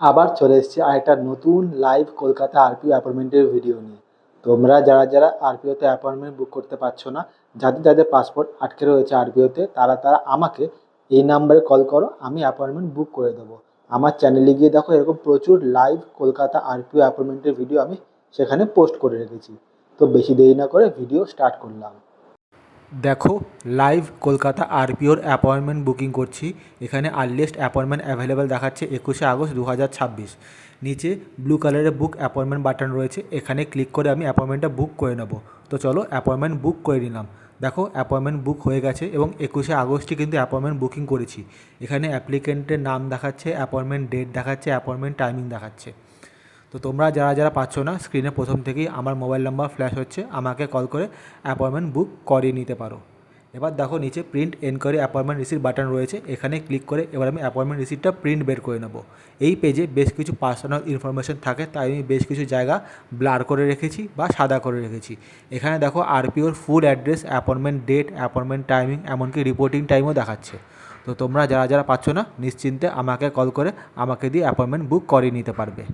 আবার চলে এসেছি আরেকটা নতুন লাইভ কলকাতা আরপিও অ্যাপয়েন্টমেন্টের ভিডিও নিয়ে। তোমরা যারা যারা আরপিওতে অ্যাপয়েন্টমেন্ট বুক করতে পারছো না, যাদের যাদের পাসপোর্ট আটকে রয়েছে আরপিওতে, তারা তারা আমাকে এই নাম্বারে কল করো, আমি অ্যাপয়েন্টমেন্ট বুক করে দেবো। আমার চ্যানেলে গিয়ে দেখো, এরকম প্রচুর লাইভ কলকাতা আরপিও অ্যাপয়েন্টমেন্টের ভিডিও আমি সেখানে পোস্ট করে রেখেছি। তো বেশি দেরি না করে ভিডিও স্টার্ট করলাম। দেখো, লাইভ কলকাতা আরপিওর অ্যাপয়েন্টমেন্ট বুকিং করছি। এখানে আর্লিয়েস্ট অ্যাপয়েন্টমেন্ট অ্যাভেলেবেল দেখাচ্ছে 21শে আগস্ট 2026। নিচে ব্লু কালারের বুক অ্যাপয়েন্টমেন্ট বাটন রয়েছে, এখানে ক্লিক করে আমি অ্যাপয়েন্টমেন্টটা বুক করে নেব। তো চলো অ্যাপয়েন্টমেন্ট বুক করে নিলাম। দেখো অ্যাপয়েন্টমেন্ট বুক হয়ে গেছে এবং 21শে আগস্টই কিন্তু অ্যাপয়েন্টমেন্ট বুকিং করেছি। এখানে অ্যাপ্লিকেন্টের নাম দেখাচ্ছে, অ্যাপয়েন্টমেন্ট ডেট দেখাচ্ছে, অ্যাপয়েন্টমেন্ট টাইমিং দেখাচ্ছে। তো তোমরা যারা যারা পাচ্ছ না, স্ক্রিনে প্রথম থেকেই আমার মোবাইল নাম্বার ফ্ল্যাশ হচ্ছে, আমাকে কল করে অ্যাপয়েন্টমেন্ট বুক করিয়ে নিতে পারো। এবার দেখো নিচে print enquiry appointment receipt button রয়েছে, এখানে ক্লিক করে এবার আমি অ্যাপয়েন্টমেন্ট রিসিটটা প্রিন্ট বের করে নেব। এই পেজে বেশ কিছু পার্সোনাল ইনফরমেশন থাকে, তাই আমি বেশ কিছু জায়গা ব্লার করে রেখেছি বা সাদা করে রেখেছি। এখানে দেখো আরপিওর full address, appointment date, appointment timing, এমনকি রিপোর্টিং টাইমও দেখাচ্ছে। তো তোমরা যারা যারা পাচ্ছ না, নিশ্চিন্তে আমাকে কল করে আমাকে দিয়ে অ্যাপয়েন্টমেন্ট বুক করিয়ে নিতে পারবে।